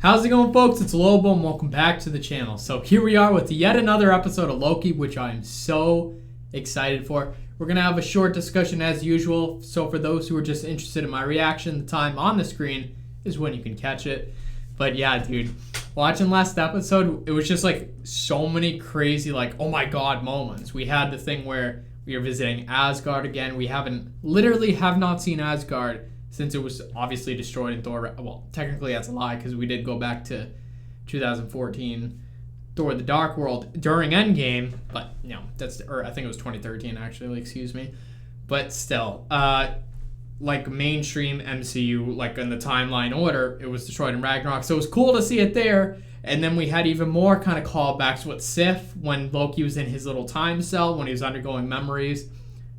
How's it going, folks? It's Lobo, and welcome back to the channel. So here we are with yet another episode of Loki, which I'm so excited for. We're going to have a short discussion as usual, so for those who are just interested in my reaction, the time on the screen is when you can catch it. But yeah, dude, watching last episode, it was just like so many crazy, like, oh my god moments. We had the thing where we are visiting Asgard again. We literally have not seen Asgard since it was obviously destroyed in Thor. Well, technically that's a lie because we did go back to 2014 Thor the Dark World during Endgame, but no, or I think it was 2013 actually, excuse me. But still, like mainstream MCU, like in the timeline order, it was destroyed in Ragnarok. So it was cool to see it there. And then we had even more kind of callbacks with Sif when Loki was in his little time cell, when he was undergoing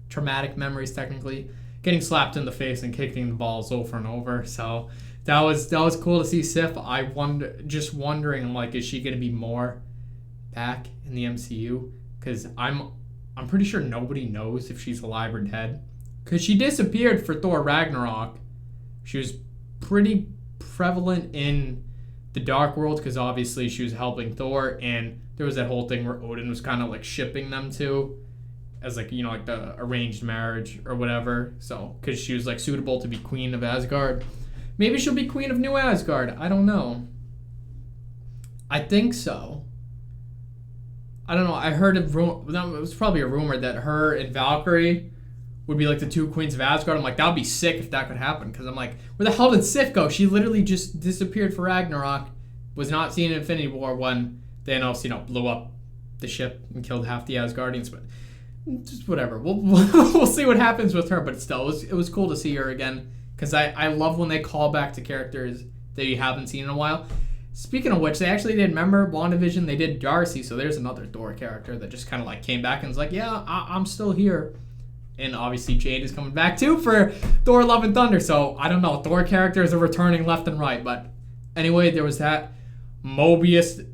traumatic memories technically, getting slapped in the face and kicking the balls over and over. So that was cool to see Sif. Just wondering, like, is she going to be more back in the MCU? Because I'm pretty sure nobody knows if she's alive or dead. Because she disappeared for Thor Ragnarok. She was pretty prevalent in the Dark World because obviously she was helping Thor, and there was that whole thing where Odin was kind of like shipping them two as like, you know, like the arranged marriage or whatever. So because she was like suitable to be queen of Asgard. Maybe she'll be queen of New Asgard. I don't know. I think so. I don't know. I heard it was probably a rumor that her and Valkyrie would be like the two queens of Asgard. I'm like, that would be sick if that could happen. Because I'm like, where the hell did Sif go? She literally just disappeared for Ragnarok. Was not seen in Infinity War when Thanos, blew up the ship and killed half the Asgardians. But just whatever. We'll see what happens with her. But still, it was cool to see her again. Because I love when they call back to characters that you haven't seen in a while. Speaking of which, they actually did, remember WandaVision? They did Darcy. So there's another Thor character that just kind of like came back and was like, yeah, I'm still here. And obviously Jade is coming back too for Thor Love and Thunder. So I don't know. Thor characters are returning left and right. But anyway, there was that. Mobius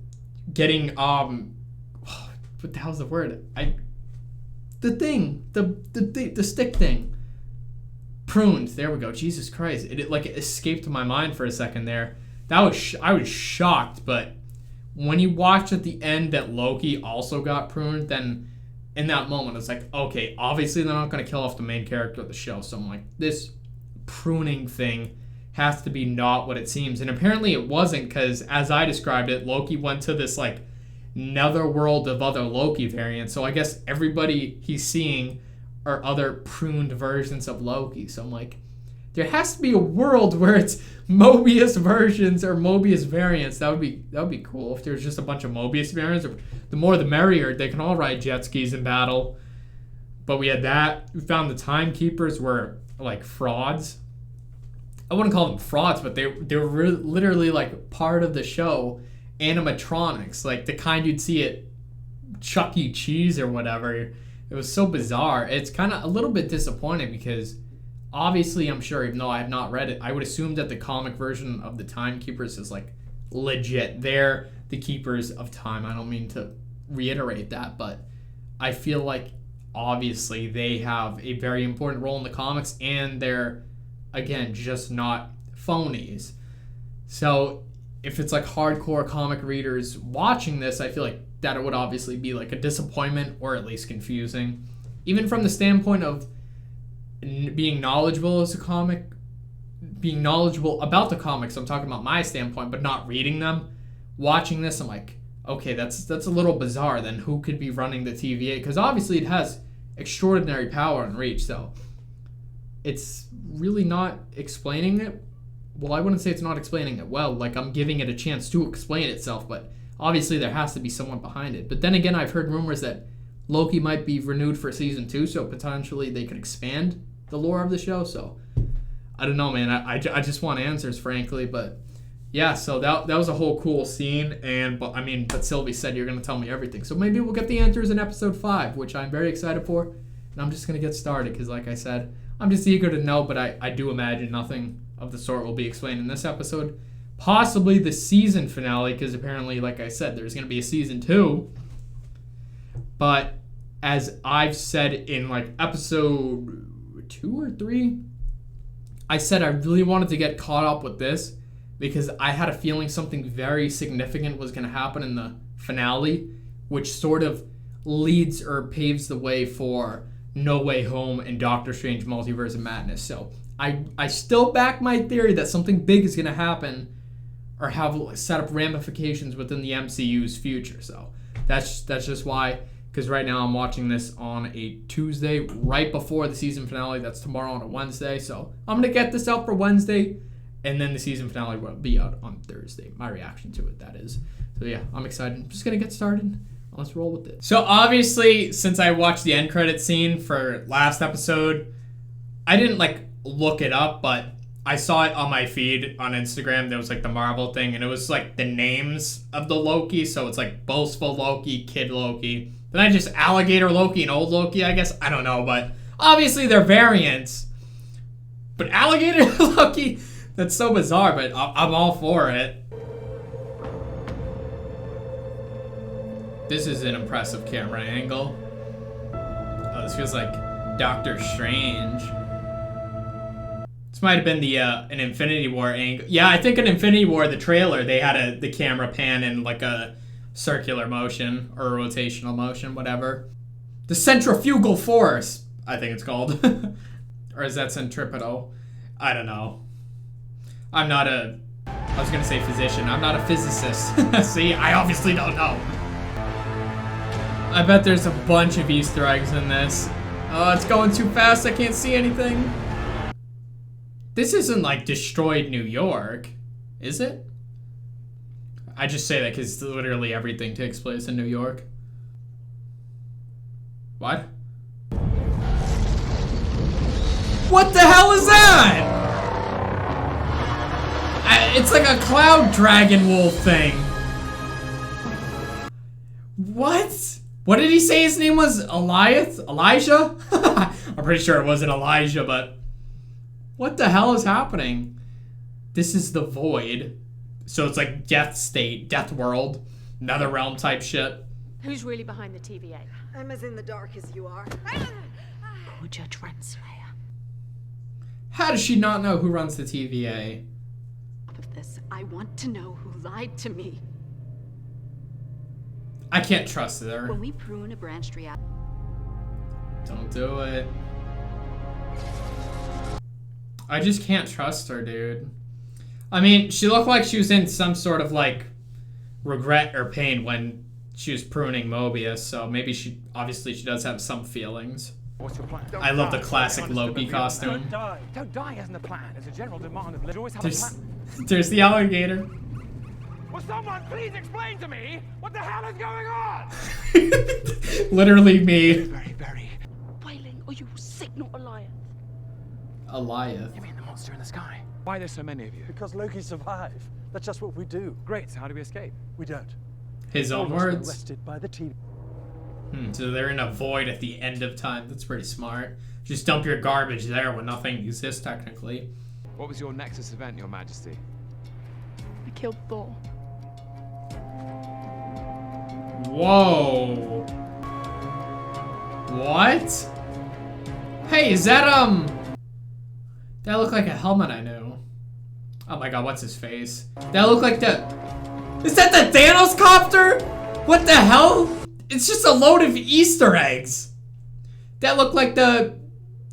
getting what the hell's the word? The stick thing. Pruned. There we go. Jesus Christ. It escaped my mind for a second there. I was shocked, but when you watch at the end that Loki also got pruned, then in that moment, it's like, okay, obviously they're not going to kill off the main character of the show. So I'm like, this pruning thing has to be not what it seems. And apparently it wasn't, because as I described it, Loki went to this like netherworld of other Loki variants. So I guess everybody he's seeing are other pruned versions of Loki. So I'm like, there has to be a world where it's Mobius versions or Mobius variants. That would be cool if there's just a bunch of Mobius variants. The more the merrier. They can all ride jet skis in battle. But we had that. We found the timekeepers were like frauds. I wouldn't call them frauds, but they were literally like part of the show. Animatronics, like the kind you'd see at Chuck E. Cheese or whatever. It was so bizarre. It's kind of a little bit disappointing because obviously, I'm sure, even though I have not read it, I would assume that the comic version of the Timekeepers is like legit. They're the keepers of time. I don't mean to reiterate that, but I feel like obviously they have a very important role in the comics, and they're, again, just not phonies. So if it's like hardcore comic readers watching this, I feel like that it would obviously be like a disappointment or at least confusing. Even from the standpoint of being knowledgeable being knowledgeable about the comics, I'm talking about my standpoint, but not reading them. Watching this, I'm like, okay, that's a little bizarre. Then who could be running the TVA? Because obviously it has extraordinary power and reach, so it's really not explaining it. Well, I wouldn't say it's not explaining it well. Like, I'm giving it a chance to explain itself, but obviously there has to be someone behind it. But then again, I've heard rumors that Loki might be renewed for season 2, so potentially they could expand the lore of the show. So I don't know, man. I just want answers, frankly. But yeah, so that was a whole cool scene. But Sylvie said you're going to tell me everything. So maybe we'll get the answers in episode 5, which I'm very excited for. And I'm just going to get started because, like I said, I'm just eager to know. But I do imagine nothing of the sort will be explained in this episode. Possibly the season finale, because apparently, like I said, there's going to be a season 2. But as I've said in like episode 2 or 3, I said I really wanted to get caught up with this because I had a feeling something very significant was going to happen in the finale, which sort of leads or paves the way for No Way Home and Doctor Strange Multiverse of Madness. So I still back my theory that something big is going to happen or have set up ramifications within the MCU's future. So that's just why, because right now I'm watching this on a Tuesday right before the season finale. That's tomorrow on a Wednesday. So I'm going to get this out for Wednesday, and then the season finale will be out on Thursday. My reaction to it, that is. So yeah, I'm excited. I'm just going to get started. Let's roll with it. So obviously, since I watched the end credit scene for last episode, I didn't look it up, but I saw it on my feed on Instagram. There was the Marvel thing, and it was the names of the Loki. So it's Boastful Loki, Kid Loki. Then I just Alligator Loki and Old Loki, I guess. I don't know, but obviously they're variants. But Alligator Loki, that's so bizarre, but I'm all for it. This is an impressive camera angle. Oh, this feels like Doctor Strange. This might have been the an Infinity War angle. Yeah, I think in Infinity War, the trailer, they had the camera pan in a circular motion or rotational motion, whatever. The centrifugal force, I think it's called. Or is that centripetal? I don't know. I was gonna say physician. I'm not a physicist. See, I obviously don't know. I bet there's a bunch of Easter eggs in this. Oh, it's going too fast. I can't see anything. This isn't destroyed New York, is it? I just say that because literally everything takes place in New York. What? What the hell is that? It's like a cloud dragon wolf thing. What? What did he say his name was? Elijah? I'm pretty sure it wasn't Elijah, but what the hell is happening? This is the Void. So it's Death State, Death World, Nether Realm type shit. Who's really behind the TVA? I'm as in the dark as you are. Who's your translator? How does she not know who runs the TVA? Of this, I want to know who lied to me. I can't trust her. When we prune a branched reality. Don't do it. I just can't trust her, dude. I mean, she looked like she was in some sort of regret or pain when she was pruning Mobius, so maybe she does have some feelings. What's your plan? I love the classic Loki costume. Don't die. Don't die isn't a plan. It's a general demand of always have a plan. There's the alligator. Will someone please explain to me what the hell is going on? Literally me. Very. Wailing, or you will signal Alliance. Eliath. You mean the monster in the sky? Why are there so many of you? Because Loki survived. That's just what we do. Great, so how do we escape? We don't. His own All of us were words. arrested by the TV. So they're in a void at the end of time. That's pretty smart. Just dump your garbage there when nothing exists technically. What was your Nexus event, Your Majesty? I killed Thor. Whoa. What? Hey, is that that looked like a helmet I knew. Oh my god, what's his face? That looked like is that the Thanos copter? What the hell? It's just a load of Easter eggs. That looked like the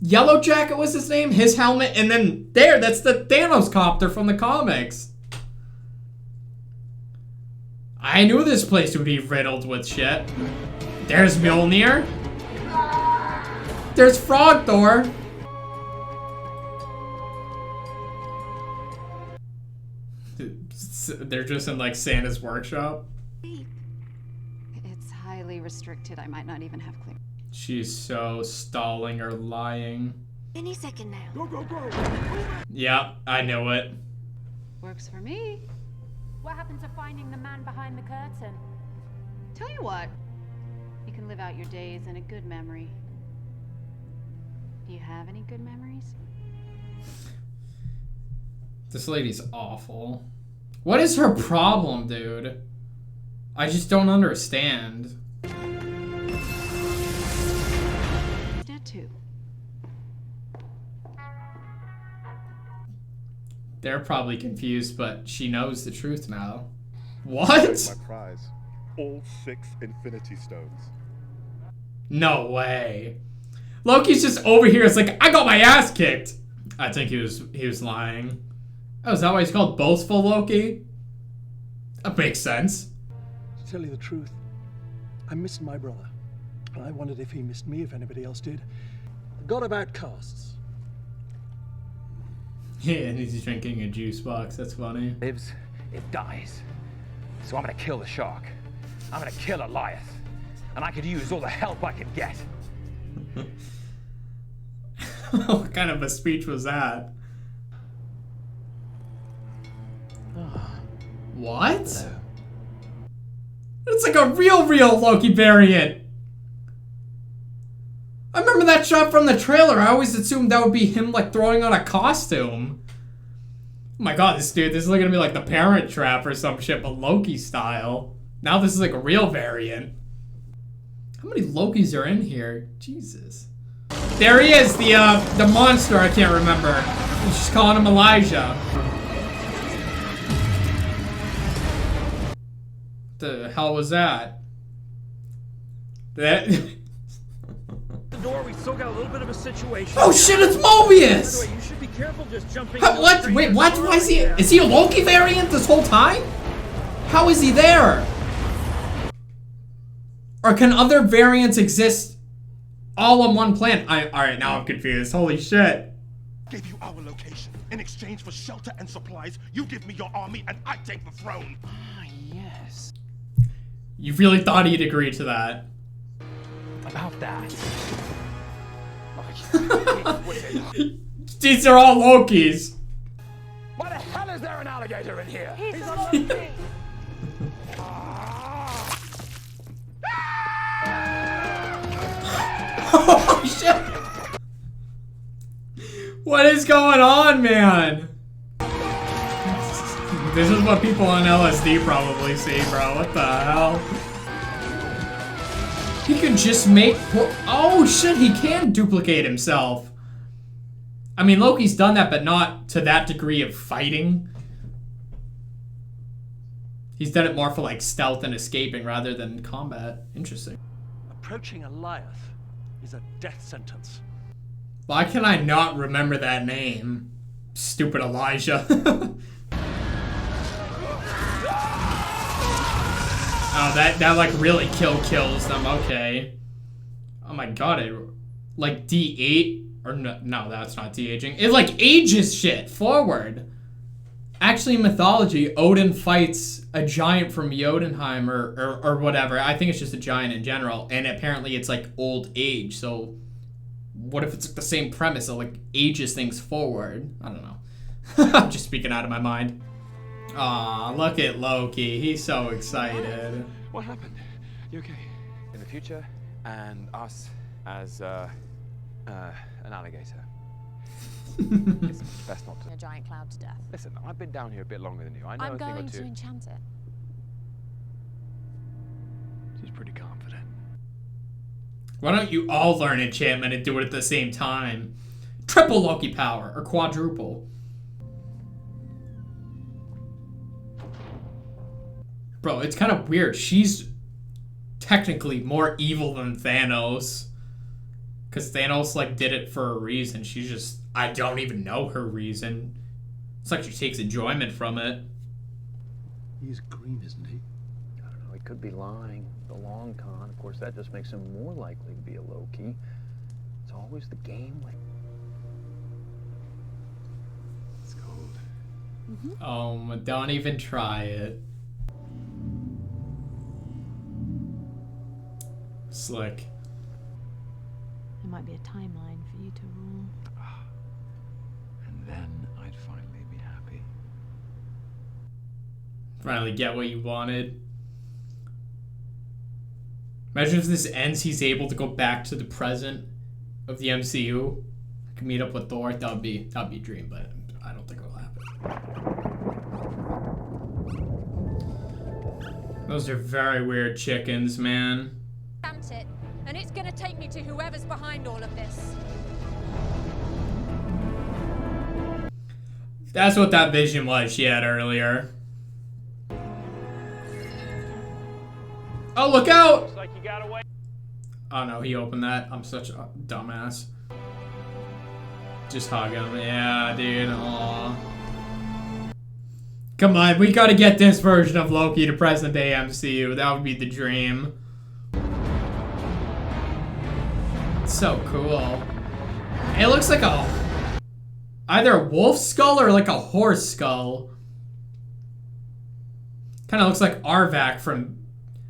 Yellow Jacket was his name, his helmet, and then that's the Thanos copter from the comics. I knew this place would be riddled with shit. There's Mjolnir. There's Frog Thor. They're just in Santa's workshop. It's highly restricted. I might not even have clear. She's so stalling or lying. Any second now. Go! Yeah, I knew it. Works for me. What happened to finding the man behind the curtain? Tell you what. You can live out your days in a good memory. Do you have any good memories? This lady's awful. What is her problem, dude? I just don't understand. Dead too. They're probably confused, but she knows the truth now. What? My prize. All 6 Infinity Stones. No way. Loki's just over here. It's like, I got my ass kicked. I think he was lying. Oh, is that why he's called Boastful Loki? That makes sense. To tell you the truth, I missed my brother. And I wondered if he missed me, if anybody else did. The god of outcasts. Yeah, and he's drinking a juice box. That's funny. Lives, it dies. So I'm gonna kill the shark. I'm gonna kill Elias. And I could use all the help I could get. What kind of a speech was that? What? It's like a real Loki variant. I remember that shot from the trailer. I always assumed that would be him like throwing on a costume. Oh my god, this is like gonna be like the Parent Trap or some shit, but Loki style. Now this is like a real variant. How many Lokis are in here? Jesus. There he is, the monster I can't remember. She's calling him Elijah. The hell was that? That. The door, we still got a little bit of a situation. Oh shit, it's By the Mobius! way, you should be careful just jumping. What? Wait, what? Why is he? Is he a Loki variant this whole time? How is he there? Or can other variants exist all on one planet? Alright, now I'm confused. Holy shit. Gave you our location. In exchange for shelter and supplies, you give me your army and I take the throne. Ah, yes. You really thought he'd agree to that? About that. These are all Lokis. Why the hell is there an alligator in here? He's a Loki. Oh shit! What is going on, man? This is what people on LSD probably see, bro. What the hell? He can just make... Oh shit, he can duplicate himself. I mean, Loki's done that, but not to that degree of fighting. He's done it more for like stealth and escaping rather than combat. Interesting. Approaching Elias is a death sentence. Why can I not remember that name? Stupid Elijah. Oh, that like really kills them. Okay. Oh my god, it like D8 or no, that's not de-aging. It like ages shit forward. Actually, in mythology, Odin fights a giant from Jotunheim or whatever. I think it's just a giant in general, and apparently it's like old age. So, what if it's like the same premise of like ages things forward? I don't know. I'm just speaking out of my mind. Aw, look at Loki. He's so excited. What happened? You okay? In the future, and us as an alligator. It's best not to. A giant cloud to death. Listen, I've been down here a bit longer than you. I know I'm a thing or going two. to enchant it. She's pretty confident. Why don't you all learn enchantment and do it at the same time? Triple Loki power, or quadruple. Bro, it's kind of weird. She's technically more evil than Thanos. Because Thanos, like, did it for a reason. She's just... I don't even know her reason. It's like she takes enjoyment from it. He's green, isn't he? I don't know, he could be lying. The long con, of course, that just makes him more likely to be a Loki. It's always the game, like... It's cold. Don't even try it. Slick. There might be a timeline for you to rule. And then I'd finally be happy. Finally get what you wanted. Imagine if this ends, he's able to go back to the present of the MCU. I can meet up with Thor. That'd be a dream, but I don't think it'll happen. Those are very weird chickens, man. It, and it's gonna take me to whoever's behind all of this. That's what that vision was she had earlier. Oh, look out! Looks like you got away. Oh no, he opened that. I'm such a dumbass. Just hug him. Yeah, dude. Aww. Come on, we gotta get this version of Loki to present day MCU. That would be the dream. It's so cool. It looks like either a wolf skull or like a horse skull. Kind of looks like Arvak from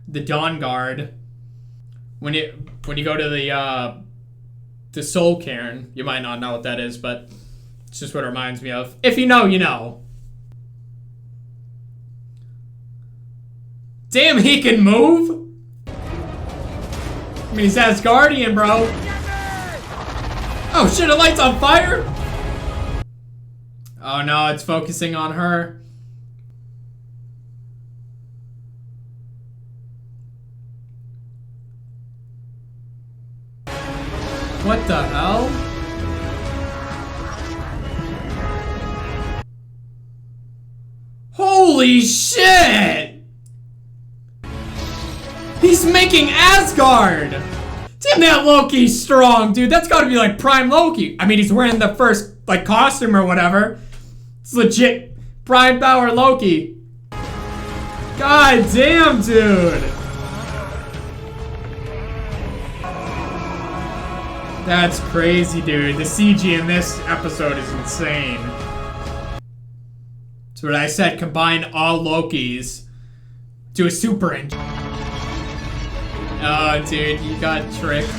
the Dawn Guard. When you go to the Soul Cairn, you might not know what that is, but it's just what it reminds me of. If you know, you know. Damn, he can move? I mean, he's Asgardian, bro. Oh shit, the light's on fire? Oh no, it's focusing on her. What the hell? Holy shit! He's making Asgard! Damn, that Loki's strong, dude. That's gotta be like prime Loki. I mean, he's wearing the first, like, costume or whatever. It's legit prime power Loki. God damn, dude. That's crazy, dude. The CG in this episode is insane. That's what I said. Combine all Lokis to a super engine. Oh, dude, you got tricked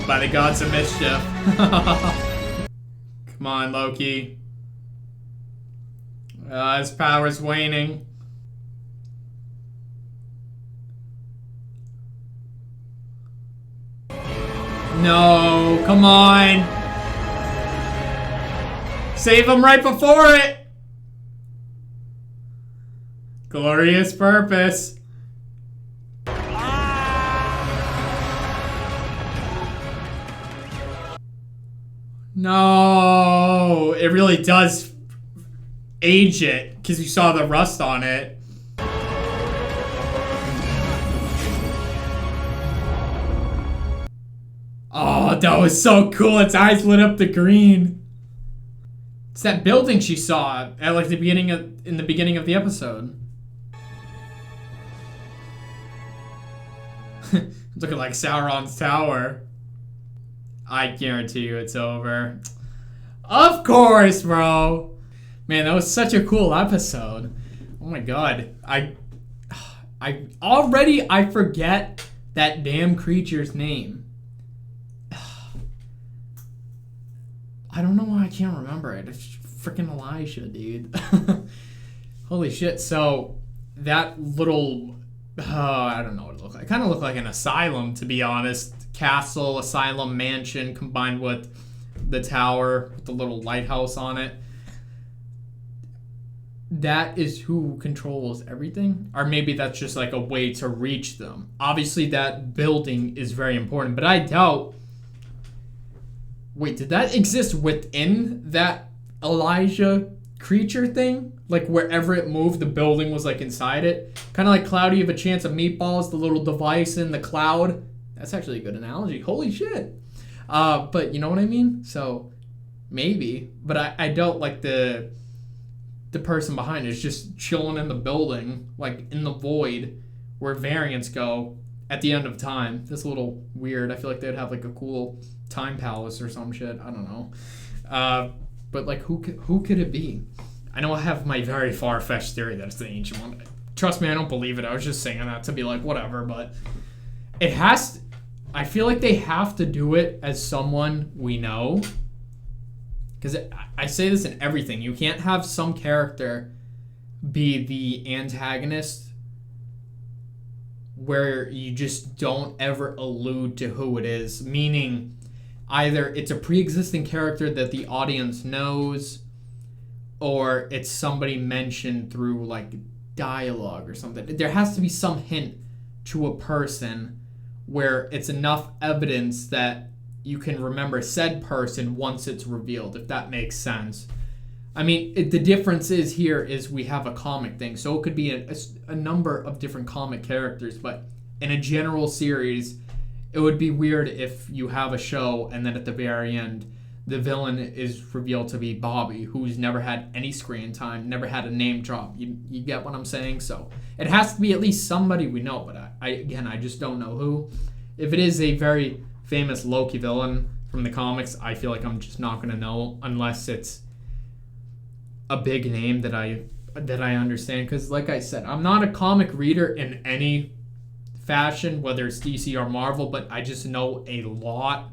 by the gods of mischief. Come on, Loki. His power's waning. No, come on. Save him right before it. Glorious purpose. No, it really does age it because you saw the rust on it. Oh, that was so cool. Its eyes lit up the green. It's that building she saw at like in the beginning of the episode. It's looking like Sauron's tower. I guarantee you it's over. Of course, bro. Man, that was such a cool episode. Oh my god. I forget that damn creature's name. I don't know why I can't remember it. It's freaking Elijah, dude. Holy shit. So that little I don't know what it looked like. It kind of looked like an asylum, to be honest. Castle, asylum, mansion combined with the tower with the little lighthouse on it. That is who controls everything? Or maybe that's just like a way to reach them. Obviously that building is very important, but I doubt... Wait, did that exist within that Elijah creature thing? Like wherever it moved, the building was like inside it? Kind of like Cloudy of a Chance of Meatballs, the little device in the cloud. That's actually a good analogy. Holy shit. But you know what I mean? So maybe, but I don't like the person behind it is just chilling in the building, like in the void where variants go at the end of time. That's a little weird. I feel like they'd have like a cool time palace or some shit. I don't know. But like who could it be? I know I have my very far-fetched theory that it's the Ancient One. Trust me, I don't believe it. I was just saying that to be like, whatever, but it has... I feel like they have to do it as someone we know. Because I say this in everything. You can't have some character be the antagonist where you just don't ever allude to who it is. Meaning, either it's a pre-existing character that the audience knows, or it's somebody mentioned through like dialogue or something. There has to be some hint to a person where it's enough evidence that you can remember said person once it's revealed, if that makes sense. I mean, the difference is here is we have a comic thing, so it could be a number of different comic characters, but in a general series, it would be weird if you have a show and then at the very end, the villain is revealed to be Bobby, who's never had any screen time, never had a name drop. You get what I'm saying? So it has to be at least somebody we know, but I just don't know who. If it is a very famous Loki villain from the comics, I feel like I'm just not going to know unless it's a big name that I understand. Because like I said, I'm not a comic reader in any fashion, whether it's DC or Marvel, but I just know a lot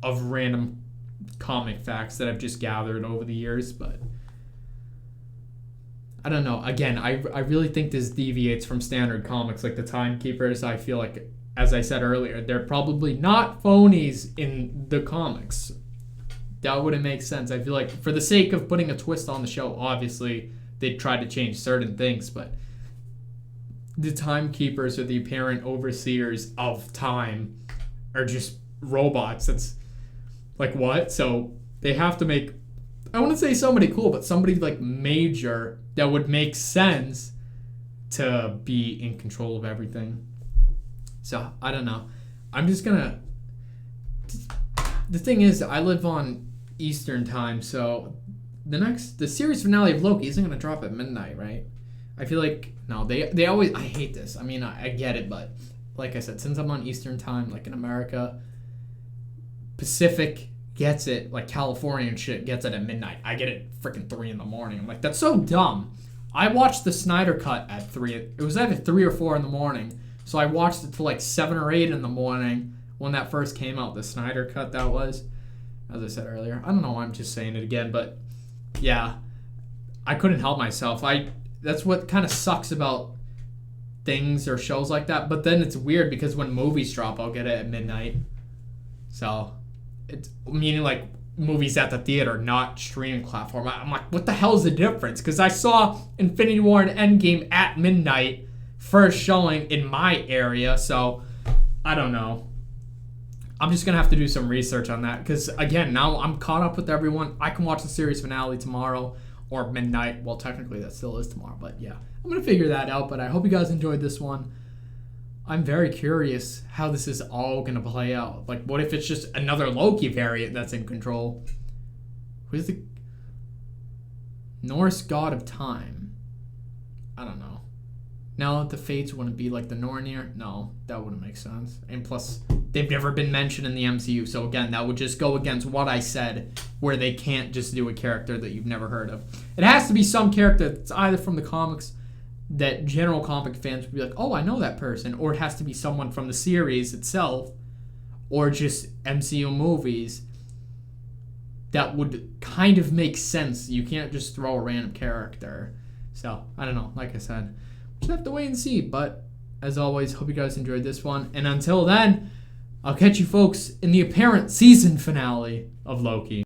of random comic facts that I've just gathered over the years. But I don't know. Again, I really think this deviates from standard comics like the Timekeepers. I feel like, as I said earlier, they're probably not phonies in the comics. That wouldn't make sense. I feel like for the sake of putting a twist on the show, obviously they'd try to change certain things, but the Timekeepers or the apparent overseers of time are just robots. That's like, what? So they have to make, I wouldn't say somebody cool, but somebody like major that would make sense to be in control of everything. So I don't know. I'm just gonna, the thing is, I live on Eastern time, so the series finale of Loki isn't gonna drop at midnight, right? I feel like, no, they always, I hate this. I mean, I get it, but like I said, since I'm on Eastern time, like in America, Pacific gets it, like California and shit gets it at midnight. I get it freaking 3 in the morning. I'm like, that's so dumb. I watched the Snyder Cut at 3. It was either 3 or 4 in the morning. So I watched it till like 7 or 8 in the morning when that first came out. The Snyder Cut, that was, as I said earlier. I don't know why I'm just saying it again, but yeah, I couldn't help myself. That's what kind of sucks about things or shows like that. But then it's weird because when movies drop, I'll get it at midnight. So it's meaning like movies at the theater, not streaming platform. I'm like, what the hell is the difference? Because I saw Infinity War and Endgame at midnight, first showing in my area. So I don't know. I'm just gonna have to do some research on that because again, now I'm caught up with everyone. I can watch the series finale tomorrow or midnight. Well, technically that still is tomorrow, but yeah, I'm gonna figure that out. But I hope you guys enjoyed this one. I'm very curious how this is all gonna play out. Like, what if it's just another Loki variant that's in control? Who's the Norse god of time? I don't know. Now the Fates wouldn't be like the Nornir. No, that wouldn't make sense. And plus, they've never been mentioned in the MCU. So again, that would just go against what I said, where they can't just do a character that you've never heard of. It has to be some character that's either from the comics that general comic fans would be like, oh, I know that person. Or it has to be someone from the series itself, or just MCU movies that would kind of make sense. You can't just throw a random character. So, I don't know. Like I said, just have to wait and see. But as always, hope you guys enjoyed this one. And until then, I'll catch you folks in the apparent season finale of Loki.